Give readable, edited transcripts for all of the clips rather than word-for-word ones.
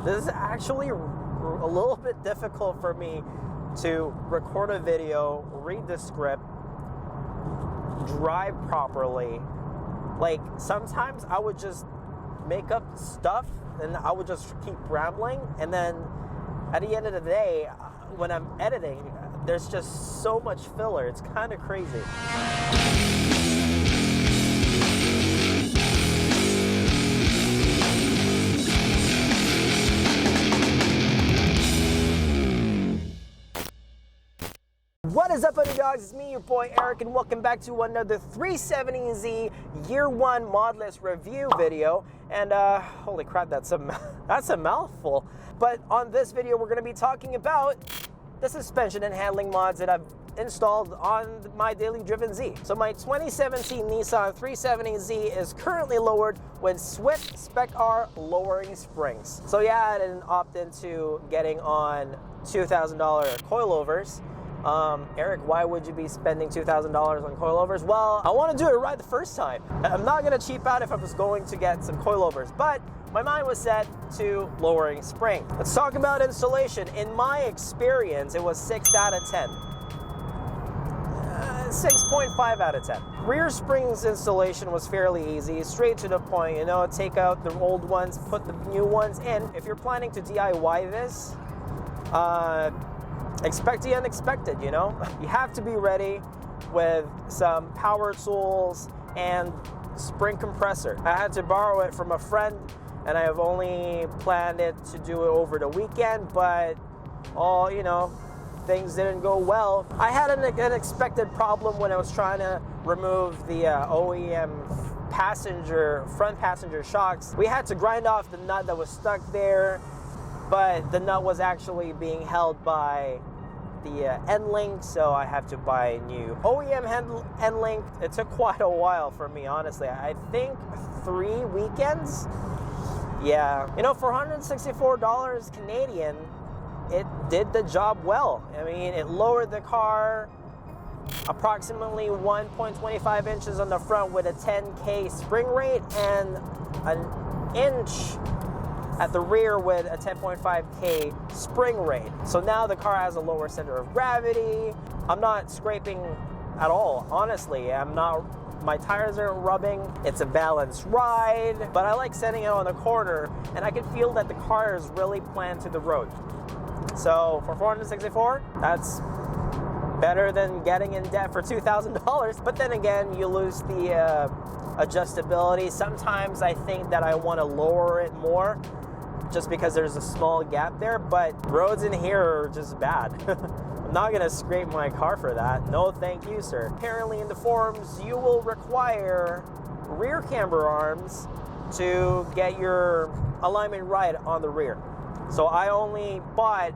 This is actually a little bit difficult for me to record a video, read the script, drive properly. Like, sometimes I would just make up stuff and I would just keep rambling, and then at the end of the day, when I'm editing, there's just so much filler. It's kind of crazy. What is up, underdogs? It's me, your boy Eric, and welcome back to another 370Z Year 1 Modless review video. And holy crap, that's a mouthful. But on this video, we're going to be talking about the suspension and handling mods that I've installed on my daily driven Z. So my 2017 Nissan 370Z is currently lowered with Swift SPEC-R lowering springs. So yeah, I didn't opt into getting on $2,000 coilovers. Eric, why would you be spending $2,000 on coilovers? Well, I want to do it right the first time. I'm not going to cheap out if I was going to get some coilovers, but my mind was set to lowering spring. Let's talk about installation. In my experience, it was 6 out of 10. 6.5 out of 10. Rear springs installation was fairly easy, straight to the point, you know, take out the old ones, put the new ones in. If you're planning to DIY this, expect the unexpected, you know? You have to be ready with some power tools and spring compressor. I had to borrow it from a friend, and I have only planned it to do it over the weekend, but things didn't go well. I had an unexpected problem when I was trying to remove the OEM front passenger shocks. We had to grind off the nut that was stuck there, but the nut was actually being held by the end link, so I have to buy a new OEM end link. It took quite a while for me, honestly. I think 3 weekends. Yeah, you know, for $164 Canadian, it did the job well. I mean, it lowered the car approximately 1.25 inches on the front with a 10K spring rate and an inch at the rear with a 10.5K spring rate. So now the car has a lower center of gravity. I'm not scraping at all, honestly. My tires aren't rubbing. It's a balanced ride, but I like setting it on the corner, and I can feel that the car is really planned to the road. So for $464, that's better than getting in debt for $2,000. But then again, you lose the adjustability. Sometimes I think that I want to lower it more just because there's a small gap there, but roads in here are just bad. I'm not gonna scrape my car for that. No, thank you, sir. Apparently in the forums, you will require rear camber arms to get your alignment right on the rear. So I only bought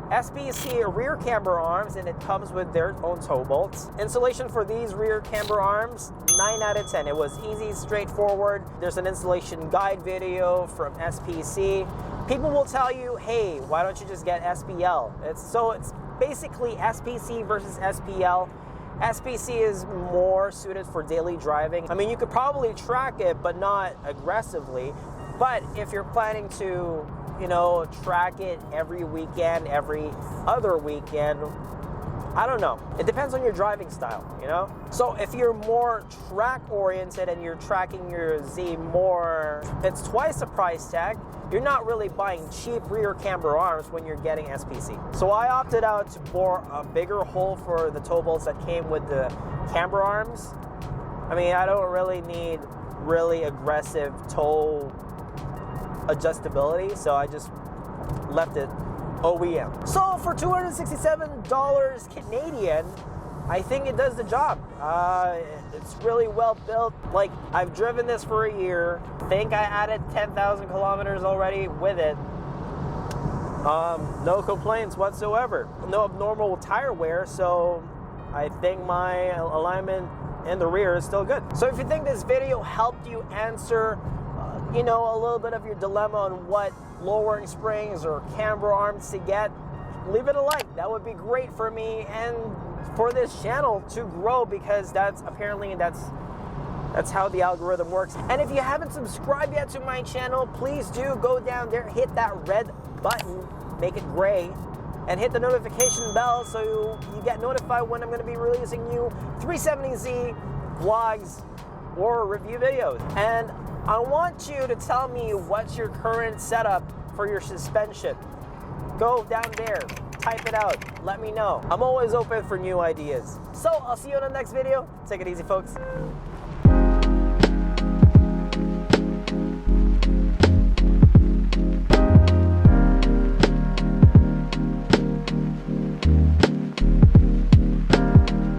SPC rear camber arms, and it comes with their own toe bolts. Installation for these rear camber arms, 9 out of 10. It was easy, straightforward. There's an installation guide video from SPC. People will tell you, hey, why don't you just get SPL? It's basically SPC versus SPL. SPC is more suited for daily driving. I mean, you could probably track it, but not aggressively. But if you're planning to, track it every weekend, every other weekend, I don't know. It depends on your driving style, So if you're more track oriented and you're tracking your Z more, it's twice the price tag. You're not really buying cheap rear camber arms when you're getting SPC. So I opted out to bore a bigger hole for the toe bolts that came with the camber arms. I mean, I don't really need really aggressive toe adjustability, so I just left it OEM. So for $267 Canadian, I think it does the job. It's really well built. Like, I've driven this for a year. I think I added 10,000 kilometers already with it. No complaints whatsoever. No abnormal tire wear, so I think my alignment in the rear is still good. So if you think this video helped you answer a little bit of your dilemma on what lowering springs or camber arms to get, leave it a like. That would be great for me and for this channel to grow, because that's That's how the algorithm works. And if you haven't subscribed yet to my channel, please do go down there, hit that red button, make it gray, and hit the notification bell so you get notified when I'm going to be releasing new 370Z vlogs or review videos. And I want you to tell me what's your current setup for your suspension. Go down there, type it out, let me know. I'm always open for new ideas. So I'll see you in the next video. Take it easy, folks.